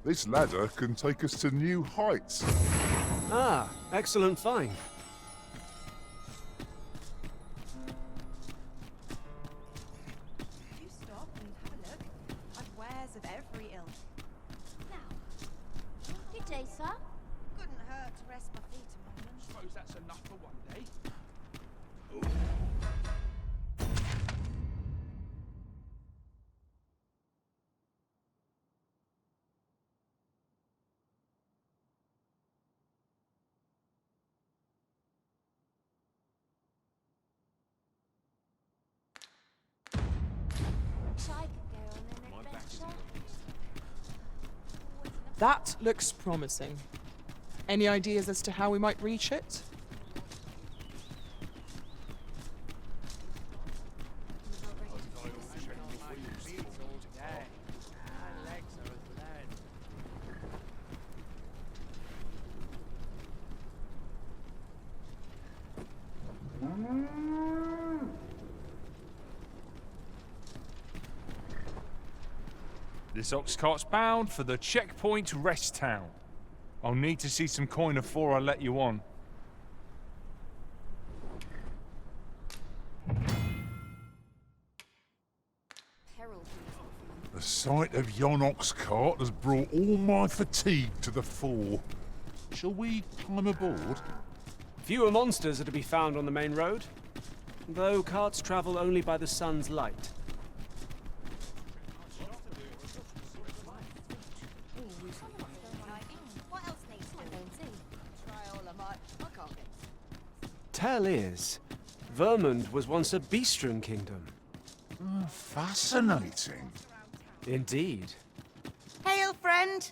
This ladder can take us to new heights. Ah, excellent find. You stop and have a look. I've wares of every ilk. Now, good day, sir. Couldn't hurt to rest my feet a moment. Suppose that's enough for one day. Wish I could go on an adventure. That looks promising. Any ideas as to how we might reach it? This ox cart's bound for the checkpoint rest town. I'll need to see some coin before I let you on. The sight of yon ox cart has brought all my fatigue to the fore. Shall we climb aboard? Fewer monsters are to be found on the main road, though carts travel only by the sun's light. What else needs doing? Try all I might. I can't get. Tell is, Vermund was once a beastren kingdom. Fascinating. Indeed. Hail, friend.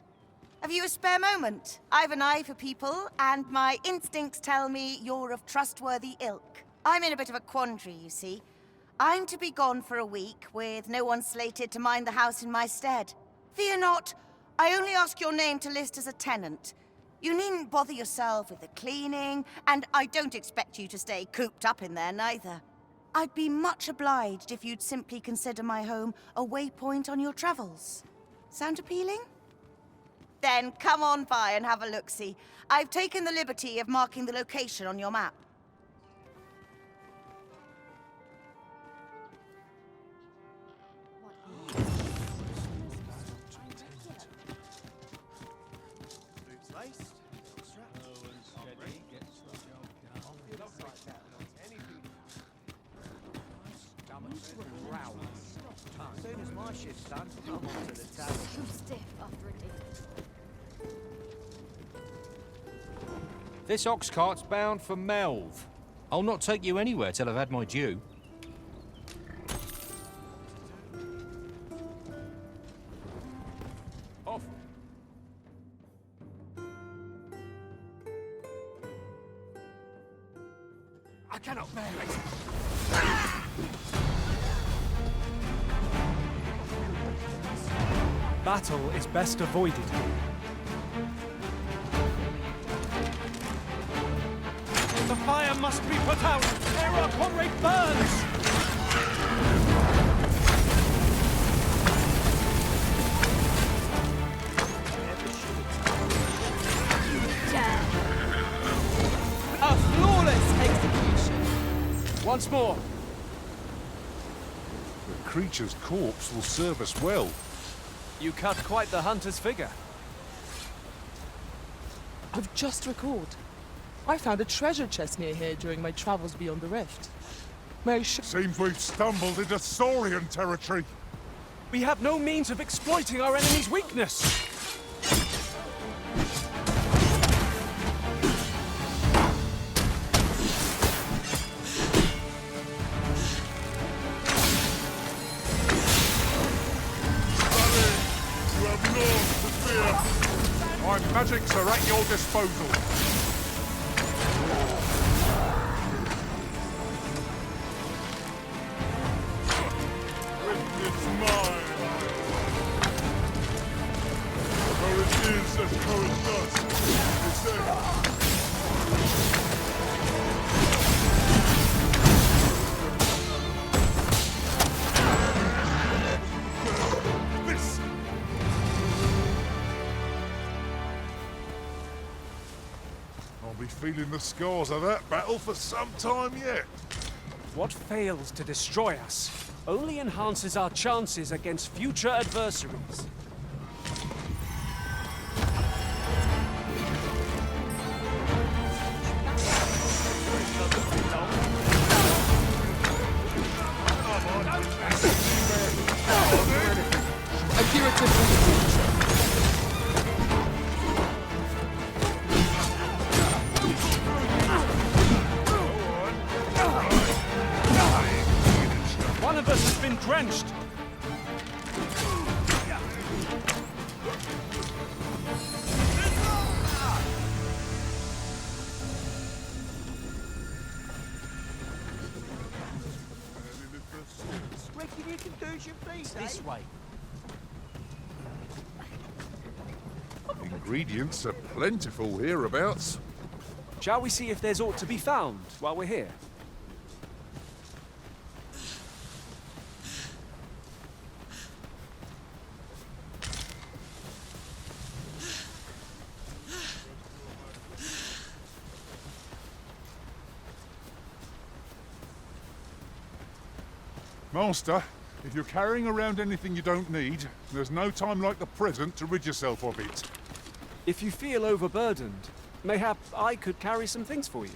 Have you a spare moment? I've an eye for people, and my instincts tell me you're of trustworthy ilk. I'm in a bit of a quandary, you see. I'm to be gone for a week, with no one slated to mind the house in my stead. Fear not, I only ask your name to list as a tenant. You needn't bother yourself with the cleaning, and I don't expect you to stay cooped up in there neither. I'd be much obliged if you'd simply consider my home a waypoint on your travels. Sound appealing? Then come on by and have a look-see. I've taken the liberty of marking the location on your map. Too stiff after a day. This ox cart's bound for Melv. I'll not take you anywhere till I've had my due. Off. I cannot bear it. Battle is best avoided. The fire must be put out ere our comrade burns! A flawless execution. Once more. The creature's corpse will serve us well. You cut quite the hunter's figure. I've just recalled. I found a treasure chest near here during my travels beyond the rift. May I Seems we've stumbled into Saurian territory. We have no means of exploiting our enemy's weakness. You have naught to fear. My magics are at your disposal. It's mine. For it is as current dust. It's there. be feeling the scars of that battle for some time yet. What fails to destroy us only enhances our chances against future adversaries. A curative meditation. One of us has been drenched. Reckon you can do as you please, This way. Ingredients are plentiful hereabouts. Shall we see if there's aught to be found while we're here? Master, if you're carrying around anything you don't need, there's no time like the present to rid yourself of it. If you feel overburdened, mayhap I could carry some things for you.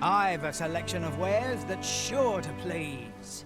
I've a selection of wares that's sure to please.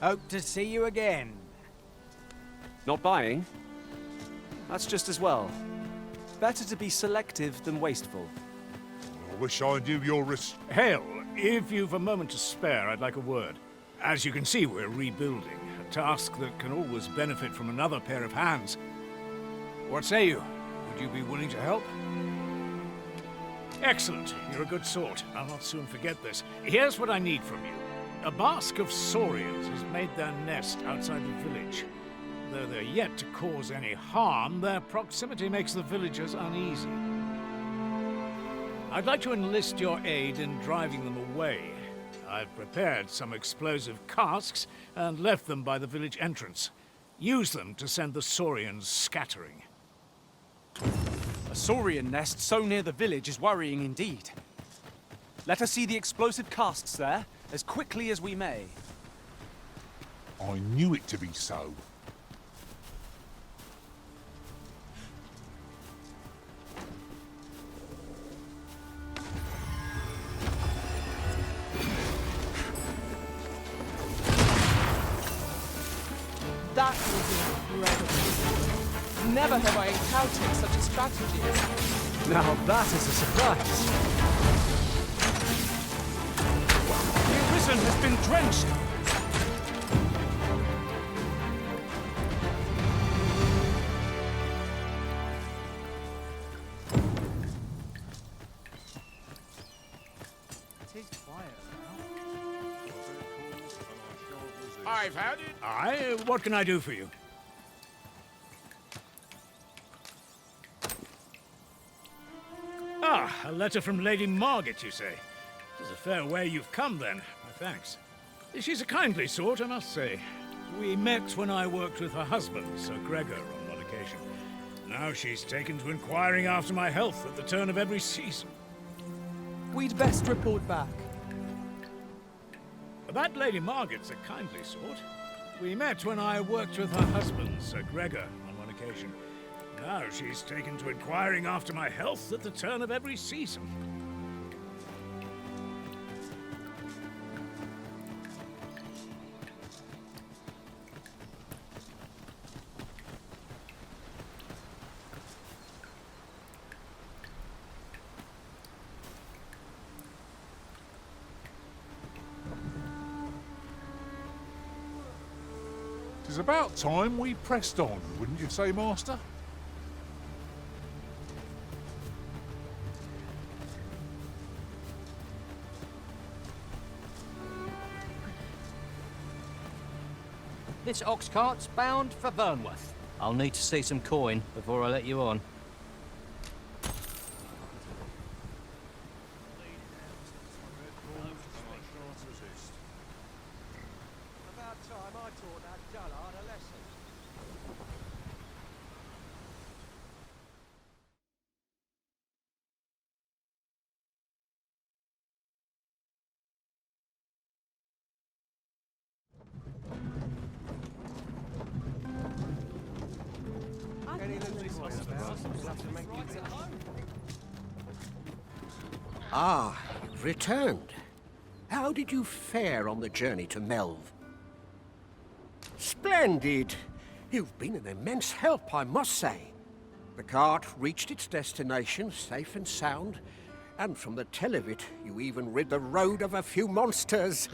Hope to see you again. Not buying? That's just as well. better to be selective than wasteful. I wish I knew your Hale, if you've a moment to spare, I'd like a word. As you can see, we're rebuilding, a task that can always benefit from another pair of hands. What say you? Would you be willing to help? Excellent. You're a good sort. I'll not soon forget this. Here's what I need from you. A bask of saurians has made their nest outside the village. Though they're yet to cause any harm, their proximity makes the villagers uneasy. I'd like to enlist your aid in driving them away. I've prepared some explosive casks and left them by the village entrance. Use them to send the saurians scattering. A saurian nest so near the village is worrying indeed. Let us see the explosive casts there, as quickly as we may. I knew it to be so. That was incredible. Never have I encountered such a strategy. Now that is a surprise. The Arisen has been drenched. I've had it. Aye, what can I do for you? Ah, a letter from Lady Margaret, you say? It is a fair way you've come, then. My thanks. She's a kindly sort, I must say. We met when I worked with her husband, Sir Gregor, on one occasion. Now she's taken to inquiring after my health at the turn of every season. We'd best report back. That Lady Margaret's a kindly sort. We met when I worked with her husband, Sir Gregor, on one occasion. Now she's taken to inquiring after my health at the turn of every season. It's about time we pressed on, wouldn't you say, Master? This ox cart's bound for Burnworth. I'll need to see some coin before I let you on. Ah, you've returned. How did you fare on the journey to Melve? Splendid! You've been an immense help, I must say. The cart reached its destination safe and sound, and from the tell of it, you even rid the road of a few monsters.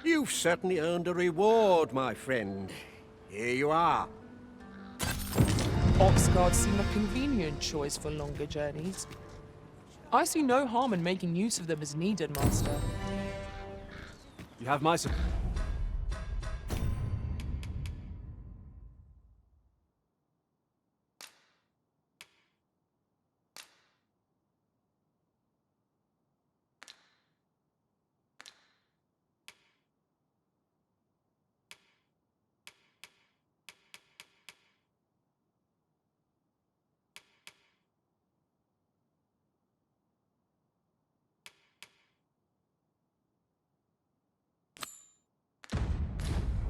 You've certainly earned a reward, my friend. Here you are. Ox guards seem a convenient choice for longer journeys. I see no harm in making use of them as needed, Master. You have my support.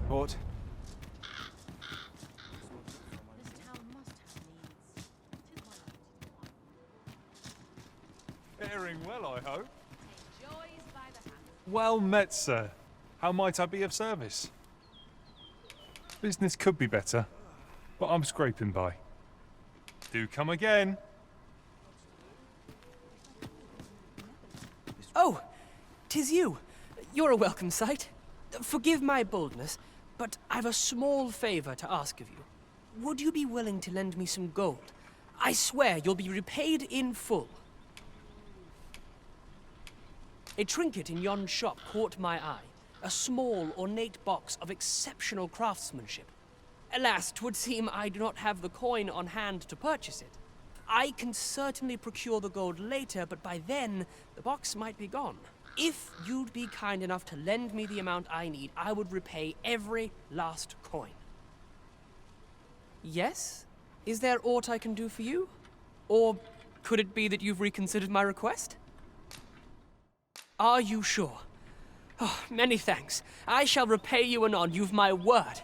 Port. This town must have needs. Too quiet. Faring well, I hope. Take joys by the hand. Well met, sir. How might I be of service? Business could be better, but I'm scraping by. Do come again. 'Tis you. You're a welcome sight. Forgive my boldness, but I've a small favor to ask of you. Would you be willing to lend me some gold? I swear you'll be repaid in full. A trinket in yon shop caught my eye. A small, ornate box of exceptional craftsmanship. Alas, 'twould seem I do not have the coin on hand to purchase it. I can certainly procure the gold later, but by then, the box might be gone. If you'd be kind enough to lend me the amount I need, I would repay every last coin. Yes? Is there aught I can do for you? Or could it be that you've reconsidered my request? Are you sure? Oh, many thanks. I shall repay you anon, you've my word.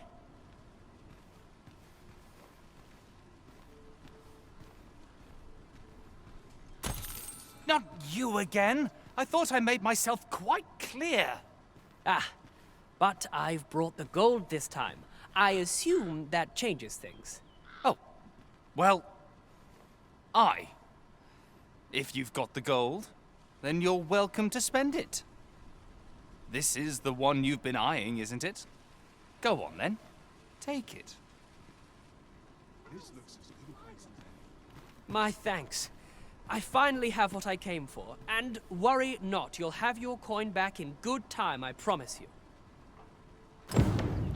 Not you again! I thought I made myself quite clear. Ah, but I've brought the gold this time. I assume that changes things. Oh, well, if you've got the gold, then you're welcome to spend it. This is the one you've been eyeing, isn't it? Go on then, take it. My thanks. I finally have what I came for, and worry not, you'll have your coin back in good time, I promise you.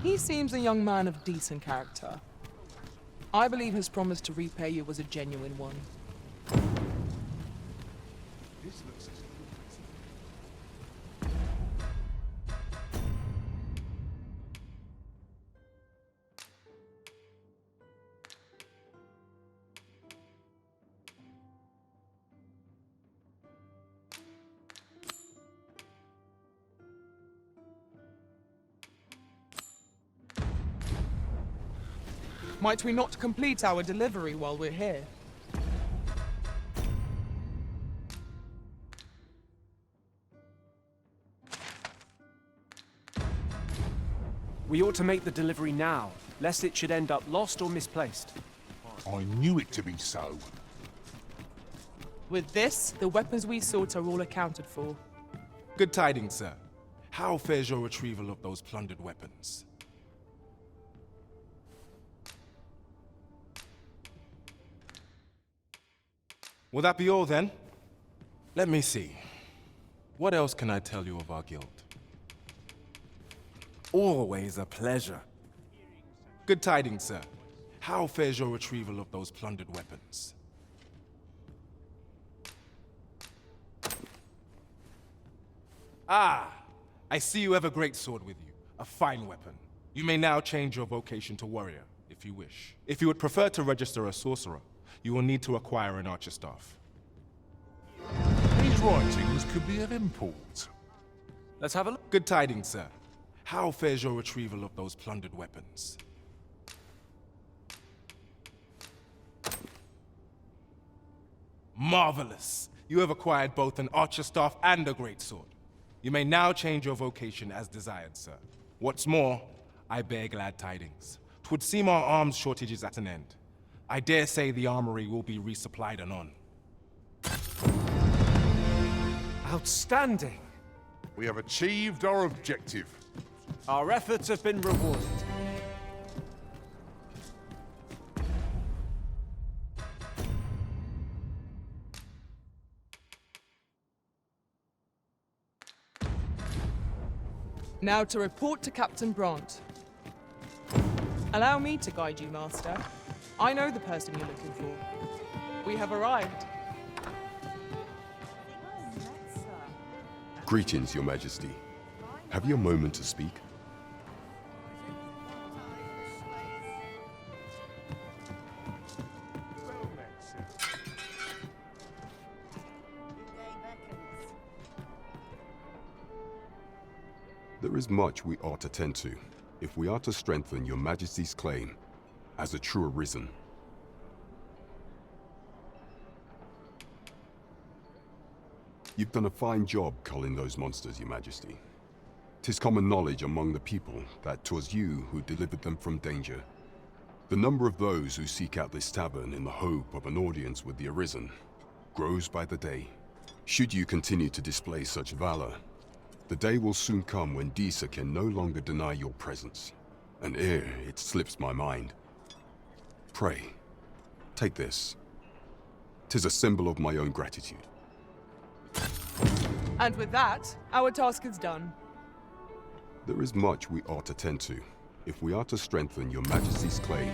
He seems a young man of decent character. I believe his promise to repay you was a genuine one. Might we not complete our delivery while we're here? We ought to make the delivery now, lest it should end up lost or misplaced. I knew it to be so. With this, the weapons we sought are all accounted for. Good tidings, sir. How fares your retrieval of those plundered weapons? Will that be all, then? Let me see. What else can I tell you of our guild? Always a pleasure. Good tidings, sir. How fares your retrieval of those plundered weapons? Ah! I see you have a great sword with you. A fine weapon. You may now change your vocation to warrior, if you wish. If you would prefer to register a sorcerer, you will need to acquire an archer staff. These writings could be of import. Let's have a look. Good tidings, sir. How fares your retrieval of those plundered weapons? Marvelous! You have acquired both an archer staff and a great sword. You may now change your vocation as desired, sir. What's more, I bear glad tidings. 'Twould seem our arms shortage is at an end. I dare say the armory will be resupplied anon. Outstanding! We have achieved our objective. Our efforts have been rewarded. Now to report to Captain Brant. Allow me to guide you, Master. I know the person you're looking for. We have arrived. Greetings, Your Majesty. Have you a moment to speak? There is much we ought to tend to, if we are to strengthen Your Majesty's claim as a true Arisen. You've done a fine job culling those monsters, Your Majesty. 'Tis common knowledge among the people that 'twas you who delivered them from danger. The number of those who seek out this tavern in the hope of an audience with the Arisen grows by the day. Should you continue to display such valor, The day will soon come when Disa can no longer deny your presence. And ere it slips my mind. Pray, take this. 'Tis a symbol of my own gratitude. And with that, our task is done. There is much we ought to tend to, if we are to strengthen your Majesty's claim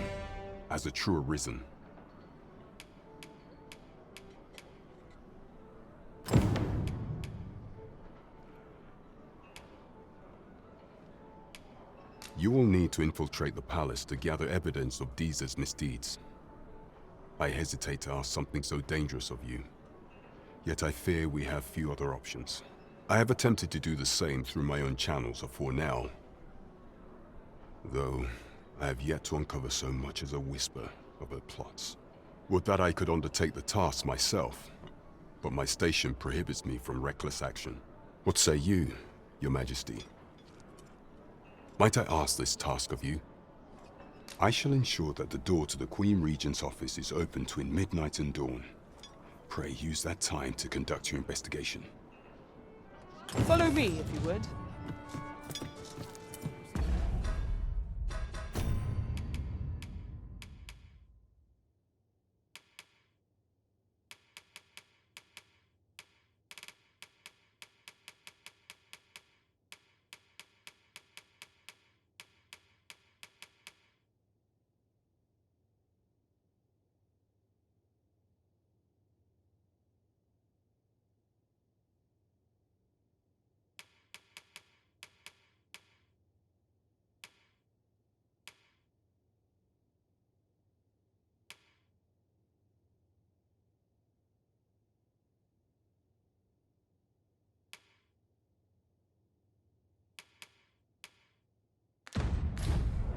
as a true Arisen. You will need to infiltrate the palace to gather evidence of Disa's misdeeds. I hesitate to ask something so dangerous of you, yet I fear we have few other options. I have attempted to do the same through my own channels for now, though I have yet to uncover so much as a whisper of her plots. Would that I could undertake the task myself, but my station prohibits me from reckless action. What say you, Your Majesty? Might I ask this task of you? I shall ensure that the door to the Queen Regent's office is open between midnight and dawn. Pray use that time to conduct your investigation. Follow me, if you would.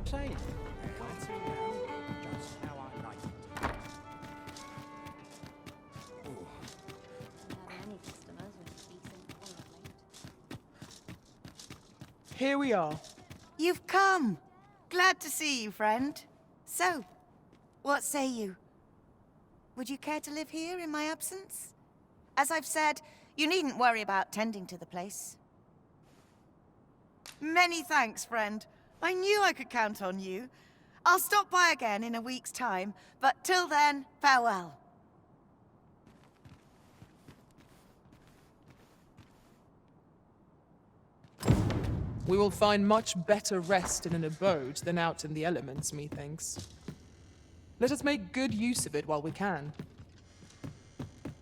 Say, just how I like it. Here we are. You've come. Glad to see you, friend. So, what say you? Would you care to live here in my absence? As I've said, you needn't worry about tending to the place. Many thanks, friend. I knew I could count on you. I'll stop by again in a week's time, but till then, farewell. We will find much better rest in an abode than out in the elements, methinks. Let us make good use of it while we can.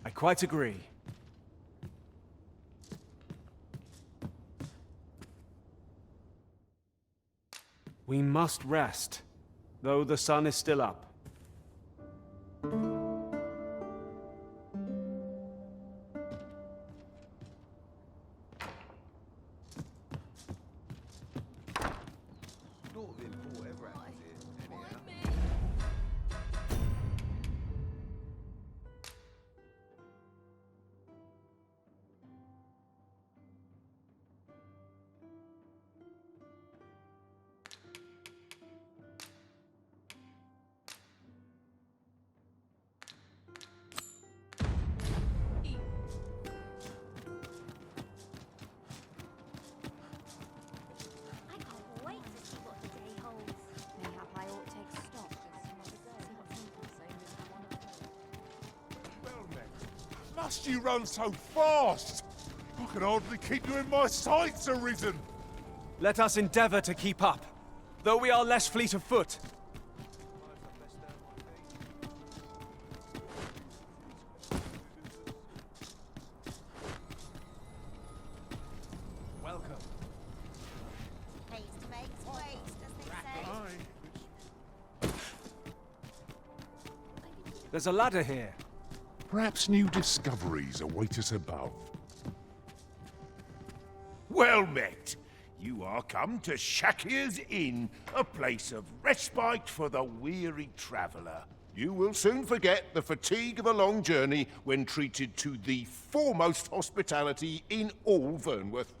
I quite agree. We must rest, though the sun is still up. Must you run so fast? I can hardly keep you in my sights, Arisen. Let us endeavor to keep up, though we are less fleet of foot. Welcome. Haste makes waste, as they say. There's a ladder here. Perhaps new discoveries await us above. Well met. You are come to Shakir's Inn, a place of respite for the weary traveller. You will soon forget the fatigue of a long journey when treated to the foremost hospitality in all Vernworth.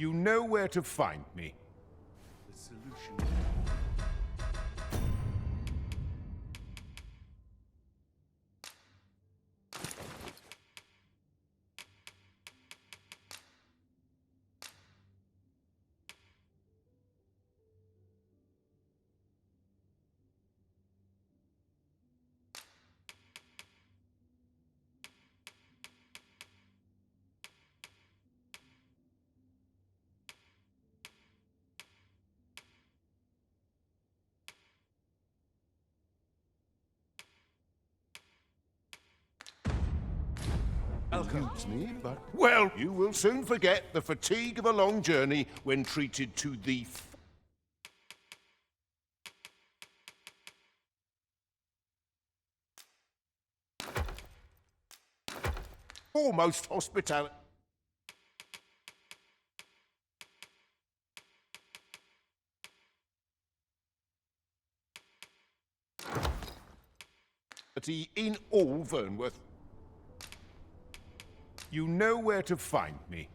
You know where to find me. The solution. Eludes me, but well, you will soon forget the fatigue of a long journey when treated to the foremost hospitality. In all Vernworth. You know where to find me.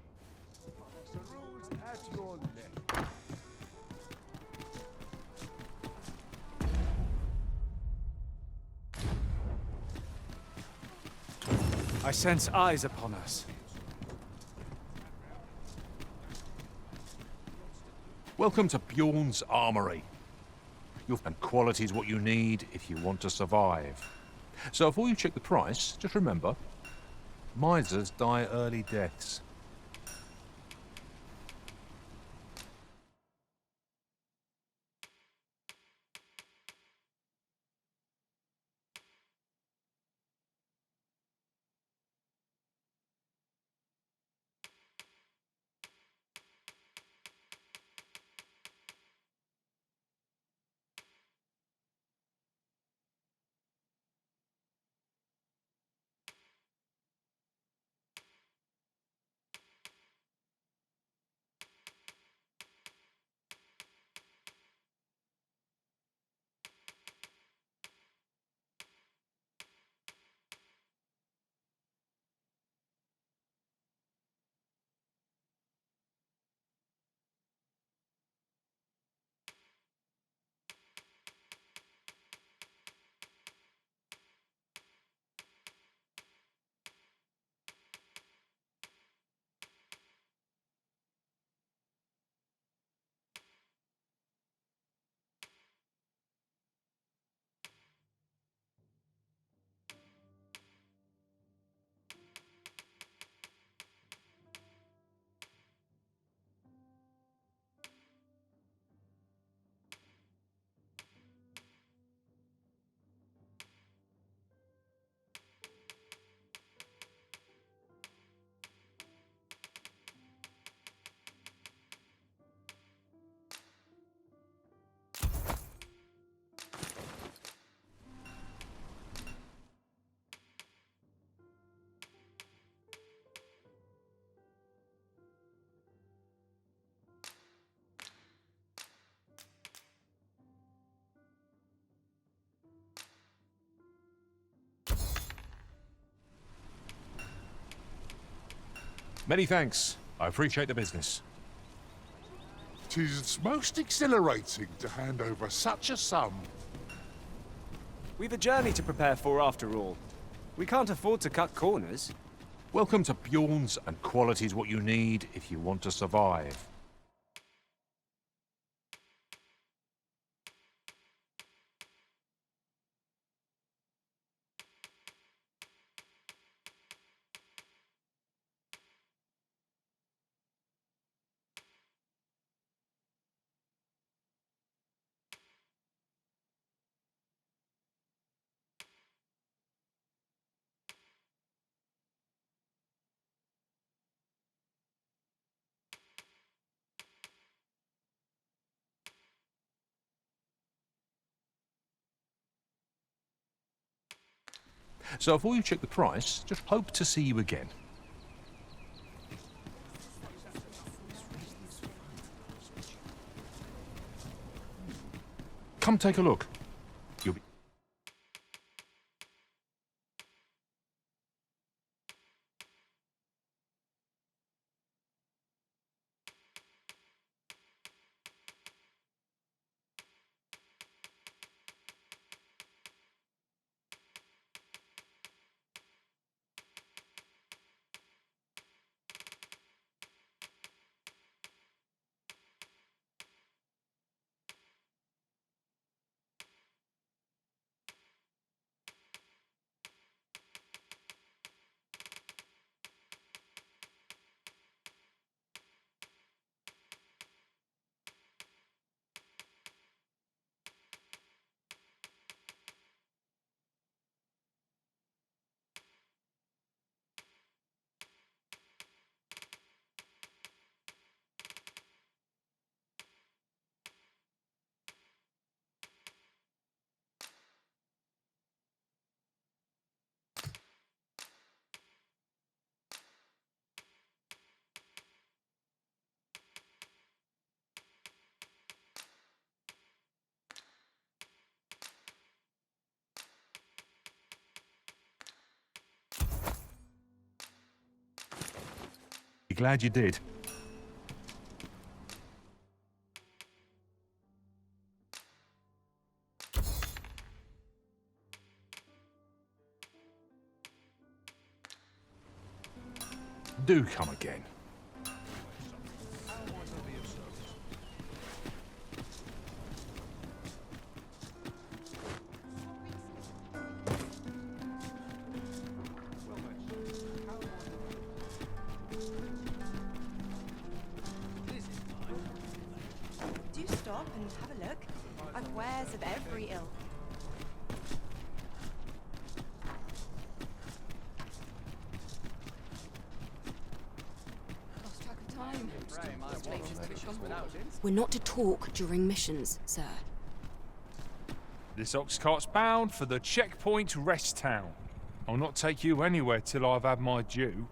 The rules at your left. I sense eyes upon us. Welcome to Bjorn's Armory. And quality's what you need if you want to survive. So before you check the price, just remember, misers die early deaths. Many thanks. I appreciate the business. 'Tis most exhilarating to hand over such a sum. We've a journey to prepare for after all. We can't afford to cut corners. Welcome to Bjorn's, and quality's what you need if you want to survive. So before you check the price, just hope to see you again. Come take a look. You'll be... Be glad you did. Do come again. Do stop and have a look. I've wares of every ilk. Lost track of time. We're not to talk during missions, sir. This ox cart's bound for the checkpoint rest town. I'll not take you anywhere till I've had my due.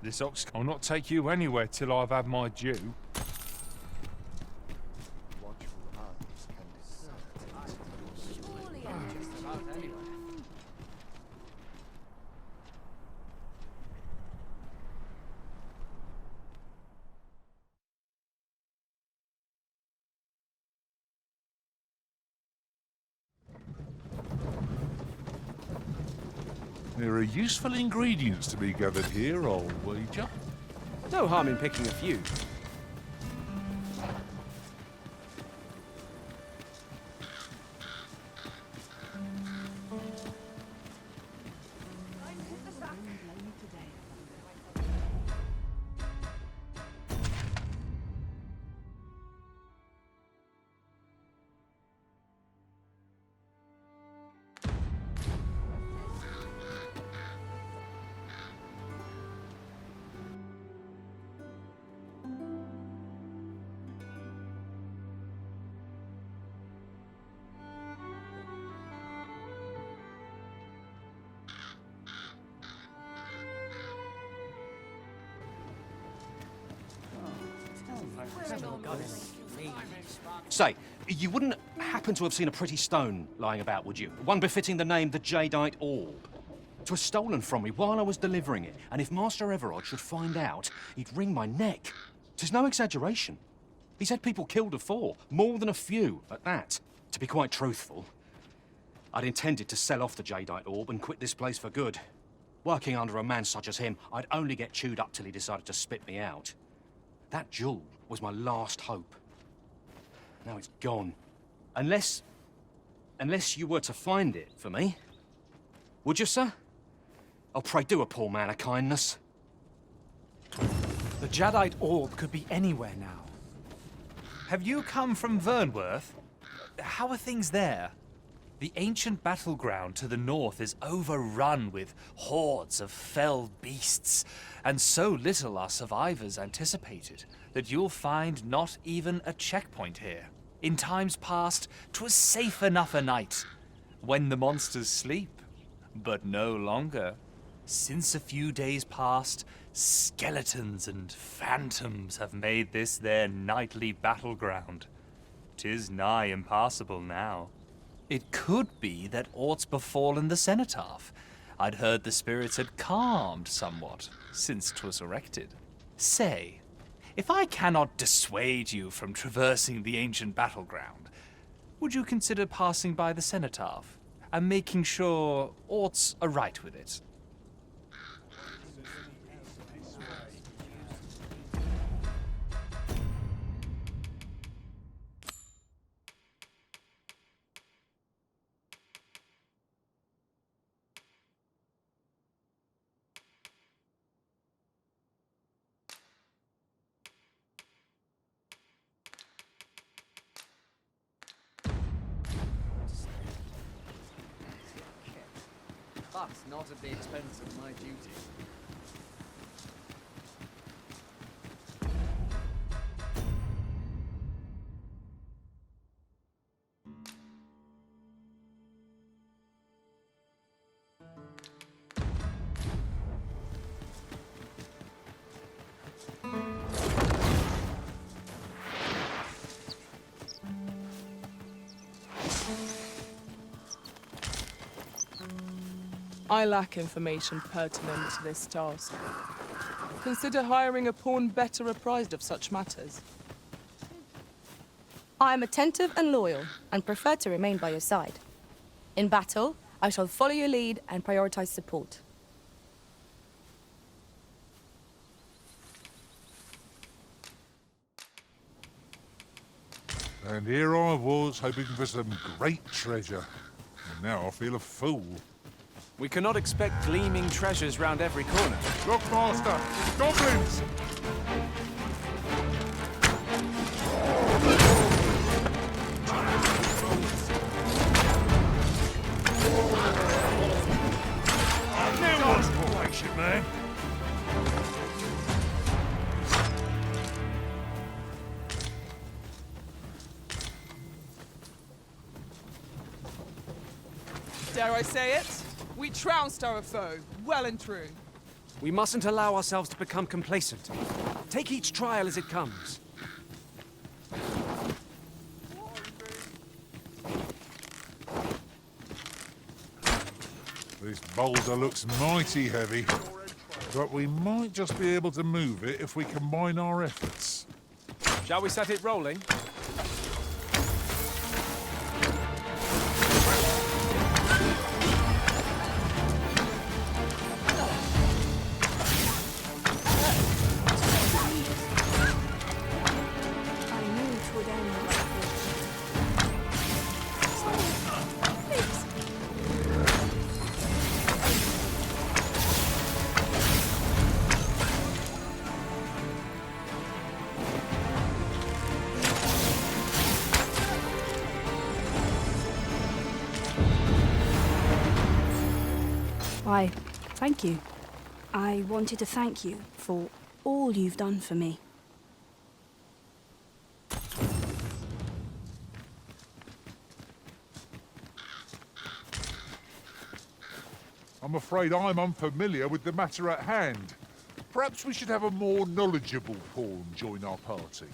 This ox I'll not take you anywhere till I've had my due. There are useful ingredients to be gathered here, I'll wager. No harm in picking a few. Say, you wouldn't happen to have seen a pretty stone lying about, would you? One befitting the name the Jadeite Orb. 'Twas stolen from me while I was delivering it, and if Master Everard should find out, he'd wring my neck. 'Tis no exaggeration. He's had people killed afore, more than a few at that. To be quite truthful, I'd intended to sell off the Jadeite Orb and quit this place for good. Working under a man such as him, I'd only get chewed up till he decided to spit me out. That jewel was my last hope. Now it's gone. Unless you were to find it for me. Would you, sir? Oh, pray do a poor man a kindness. The Jadeite Orb could be anywhere now. Have you come from Vernworth? How are things there? The ancient battleground to the north is overrun with hordes of fell beasts, and so little are survivors anticipated that you'll find not even a checkpoint here. In times past, 'twas safe enough a night, when the monsters sleep, but no longer. Since a few days past, skeletons and phantoms have made this their nightly battleground. 'Tis nigh impassable now. It could be that aught's befallen the cenotaph. I'd heard the spirits had calmed somewhat since 'twas erected. Say, if I cannot dissuade you from traversing the ancient battleground, would you consider passing by the cenotaph and making sure aught's aright with it? but not at the expense of my duty. I lack information pertinent to this task. Consider hiring a pawn better apprised of such matters. I am attentive and loyal, and prefer to remain by your side. In battle, I shall follow your lead and prioritize support. And here I was, hoping for some great treasure. And now I feel a fool. We cannot expect gleaming treasures round every corner. Look, Master! Goblins! Now one's formation, man. Dare I say it? We trounced our foe, well and true. We mustn't allow ourselves to become complacent. Take each trial as it comes. This boulder looks mighty heavy, but we might just be able to move it if we combine our efforts. Shall we set it rolling? Why, thank you. I wanted to thank you for all you've done for me. I'm afraid I'm unfamiliar with the matter at hand. Perhaps we should have a more knowledgeable pawn join our party.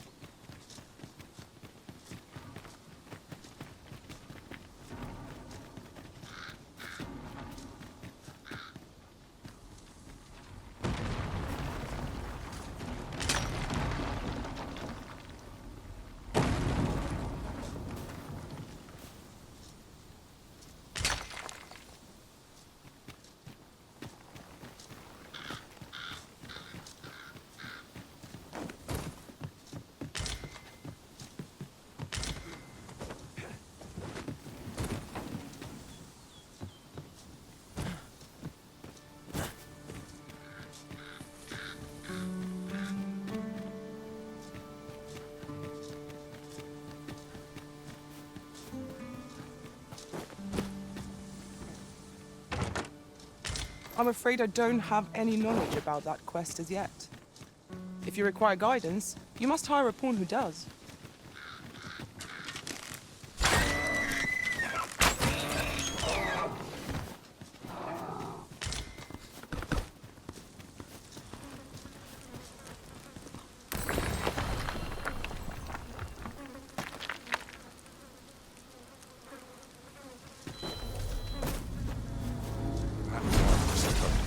I'm afraid I don't have any knowledge about that quest as yet. If you require guidance, you must hire a pawn who does.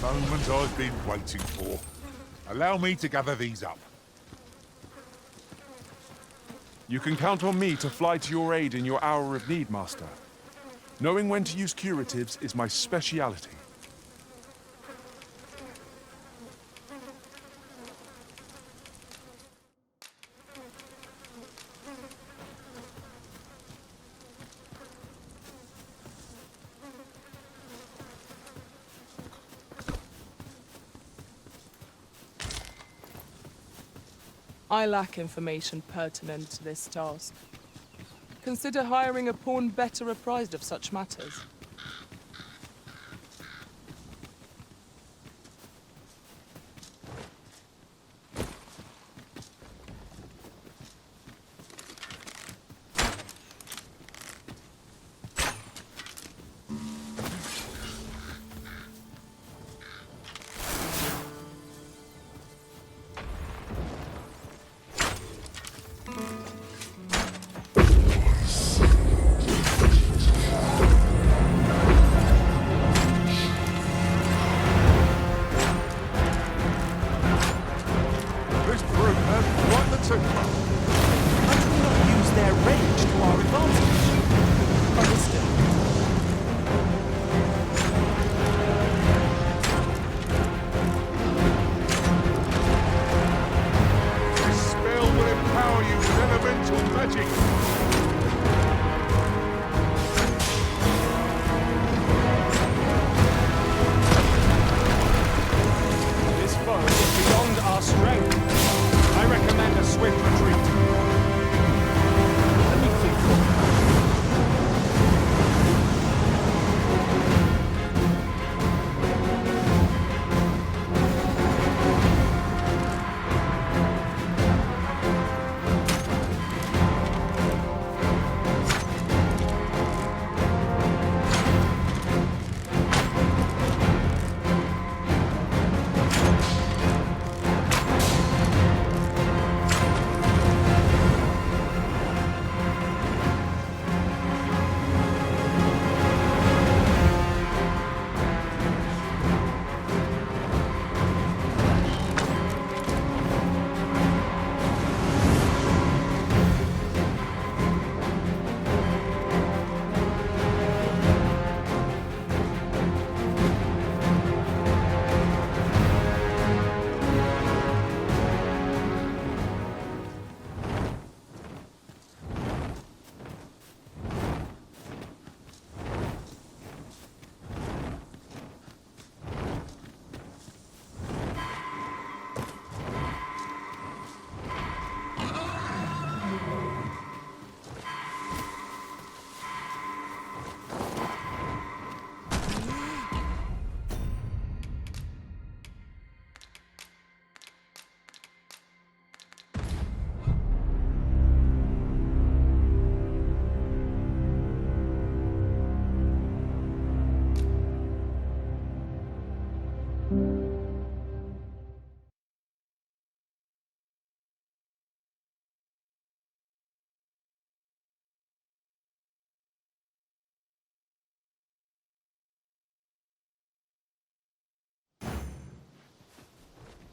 Moment I've been waiting for. Allow me to gather these up. You can count on me to fly to your aid in your hour of need, Master. Knowing when to use curatives is my speciality. I lack information pertinent to this task. Consider hiring a pawn better apprised of such matters.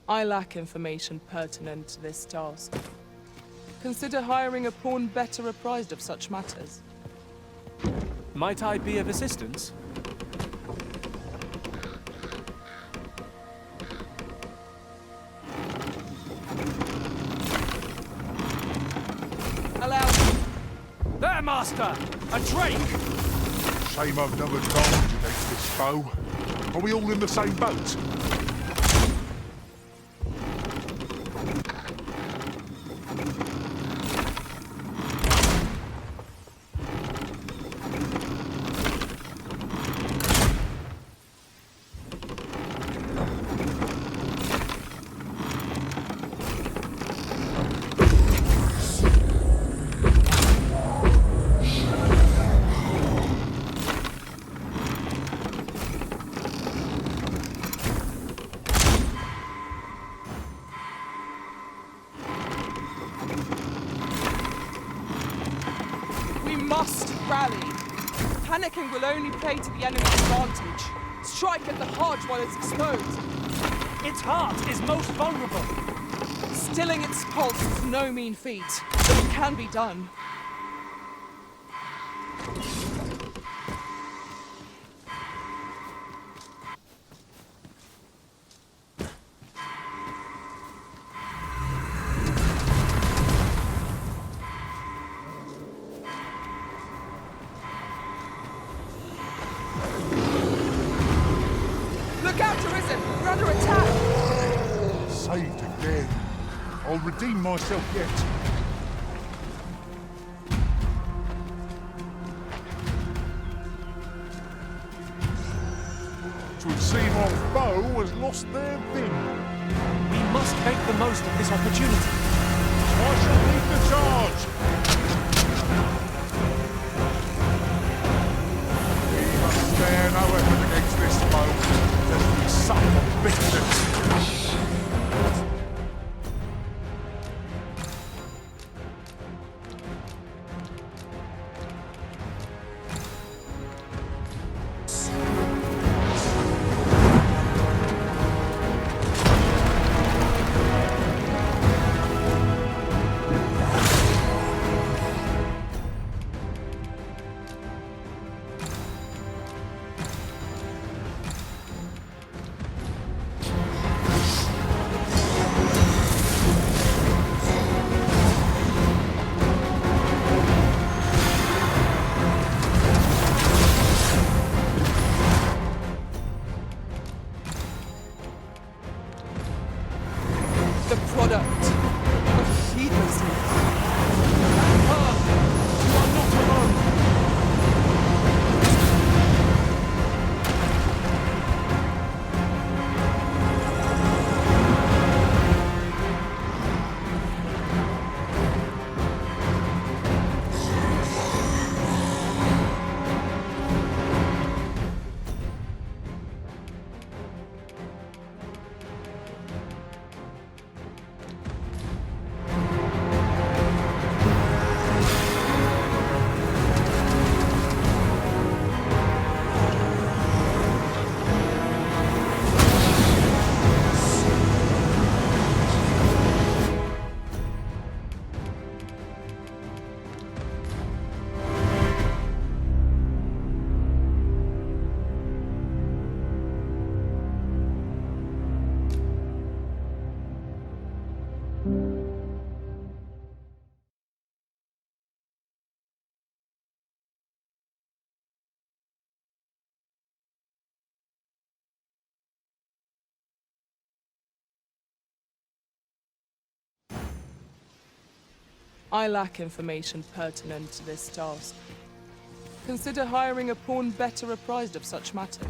I lack information pertinent to this task. Consider hiring a pawn better apprised of such matters. Might I be of assistance? Allow me. There, Master! A drink! Shame I've no advantage against this foe. Are we all in the same boat? Panicking will only play to the enemy's advantage. Strike at the heart while it's exposed. Its heart is most vulnerable. Stilling its pulse is no mean feat, but it can be done. Look out, Arisen! We're under attack! Saved again. I'll redeem myself yet. It would seem our foe has lost their thing. We must make the most of this opportunity. I shall lead the charge. We must spare no effort against this foe, lest we suffer bitterness. The product of heedlessness. You are not alone. I lack information pertinent to this task. Consider hiring a pawn better apprised of such matter.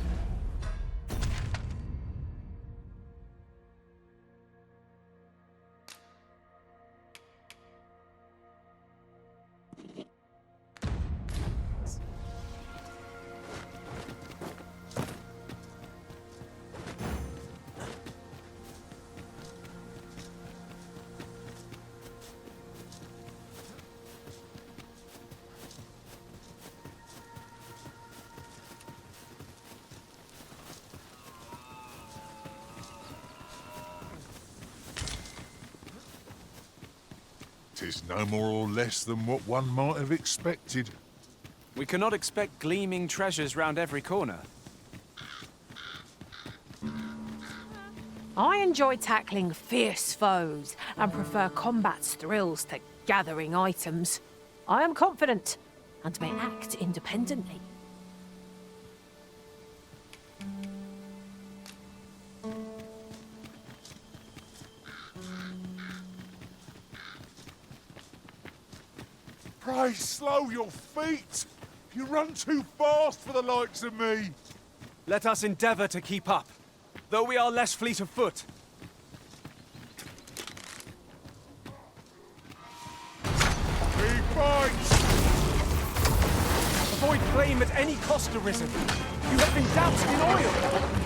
'Tis no more or less than what one might have expected. We cannot expect gleaming treasures round every corner. I enjoy tackling fierce foes and prefer combat's thrills to gathering items. I am confident and may act independently. Pray slow your feet! You run too fast for the likes of me! Let us endeavor to keep up, though we are less fleet of foot. He fights! Avoid flame at any cost, Arisen. You have been doused in oil!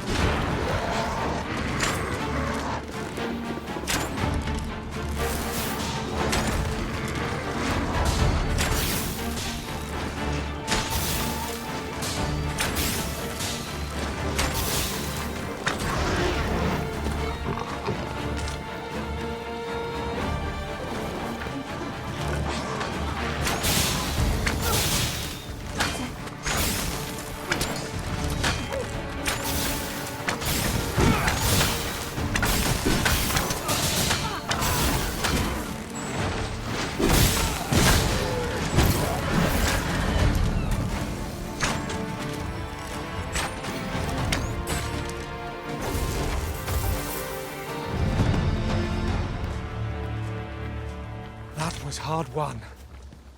Was hard won.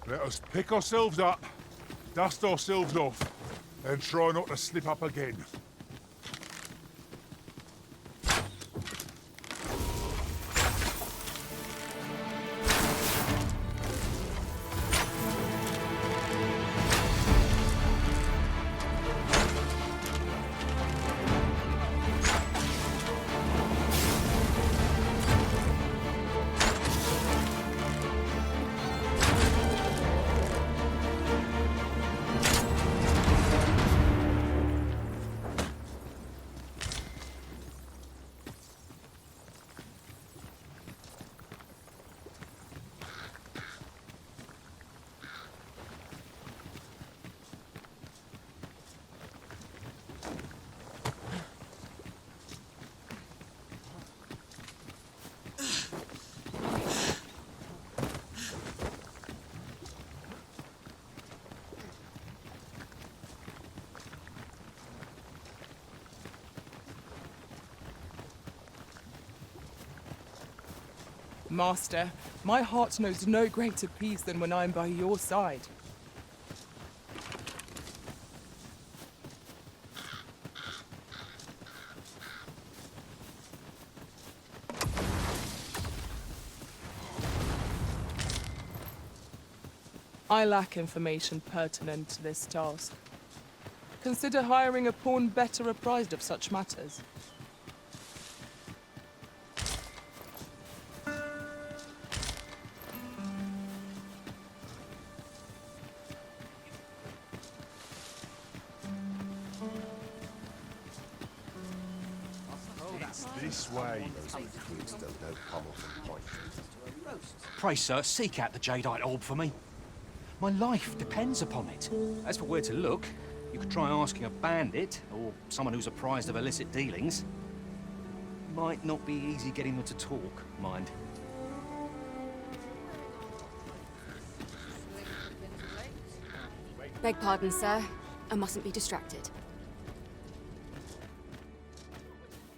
Let us pick ourselves up, dust ourselves off, and try not to slip up again. Master, my heart knows no greater peace than when I am by your side. I lack information pertinent to this task. Consider hiring a pawn better apprised of such matters. This way. Pray, sir, seek out the jadeite orb for me. My life depends upon it. As for where to look, you could try asking a bandit, or someone who's apprised of illicit dealings. Might not be easy getting them to talk, mind. Beg pardon, sir. I mustn't be distracted.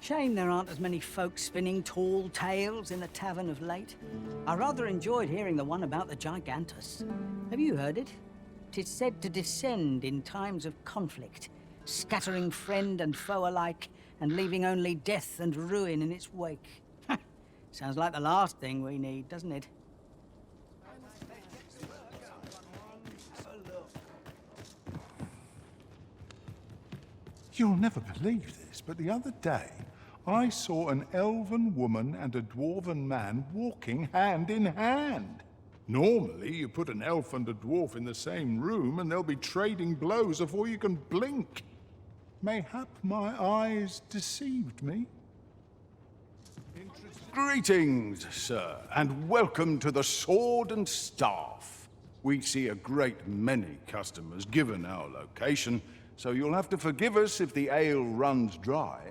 Shame there aren't as many folk spinning tall tales in the tavern of late. I rather enjoyed hearing the one about the Gigantus. Have you heard it? 'Tis said to descend in times of conflict, scattering friend and foe alike, and leaving only death and ruin in its wake. Sounds like the last thing we need, doesn't it? You'll never believe this, but the other day, I saw an elven woman and a dwarven man walking hand in hand. Normally, you put an elf and a dwarf in the same room and they'll be trading blows before you can blink. Mayhap my eyes deceived me. In Greetings, sir, and welcome to the Sword and Staff. We see a great many customers given our location, so you'll have to forgive us if the ale runs dry.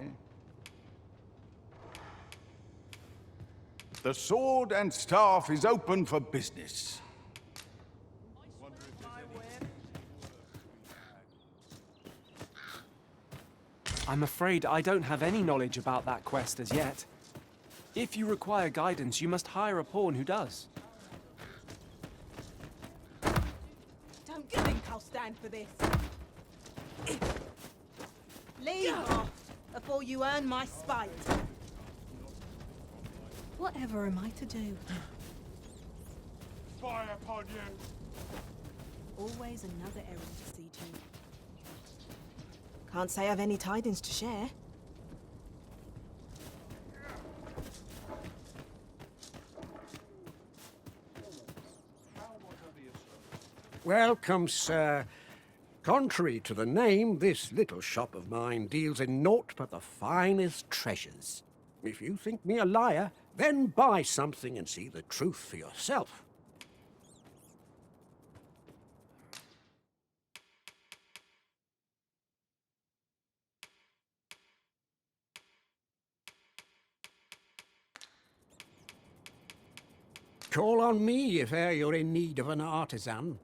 The Sword and Staff is open for business. I'm afraid I don't have any knowledge about that quest as yet. If you require guidance, you must hire a pawn who does. Don't think I'll stand for this. Leave off before you earn my spite. Whatever am I to do? Fire upon you! Always another errand to see to. Can't say I've any tidings to share. Welcome, sir. Contrary to the name, this little shop of mine deals in naught but the finest treasures. If you think me a liar, then buy something and see the truth for yourself. Call on me if e'er you're in need of an artisan.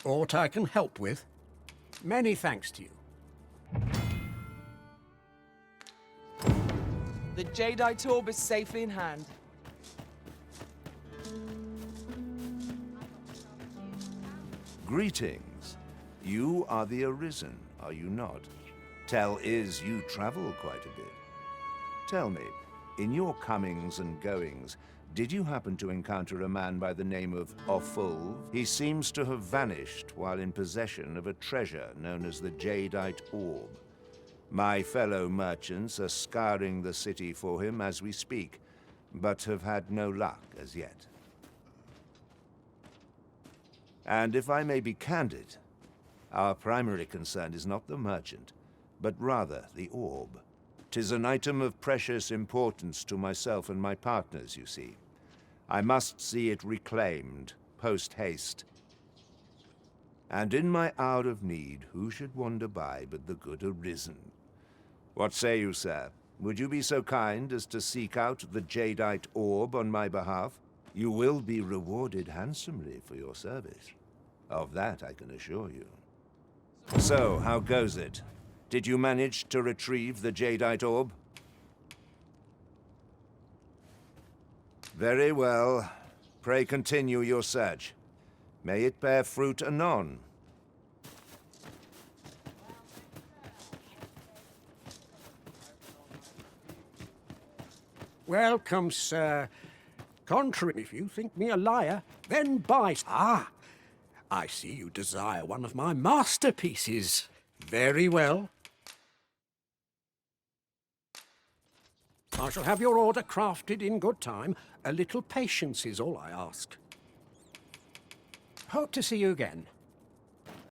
Aught I can help with? Many thanks to you. The jadeite orb is safely in hand. Greetings. You are the Arisen, are you not? Tell is you travel quite a bit. Tell me, in your comings and goings, did you happen to encounter a man by the name of Offul? He seems to have vanished while in possession of a treasure known as the jadeite orb. My fellow merchants are scouring the city for him as we speak, but have had no luck as yet. And if I may be candid, our primary concern is not the merchant, but rather the orb. 'Tis an item of precious importance to myself and my partners, you see. I must see it reclaimed, post-haste. And in my hour of need, who should wander by but the good Arisen? What say you, sir? Would you be so kind as to seek out the jadeite orb on my behalf? You will be rewarded handsomely for your service. Of that I can assure you. So, how goes it? Did you manage to retrieve the jadeite orb? Very well. Pray continue your search. May it bear fruit anon. Welcome, sir. Contrary, if you think me a liar, then buy... Ah! I see you desire one of my masterpieces. Very well. I shall have your order crafted in good time. A little patience is all I ask. Hope to see you again.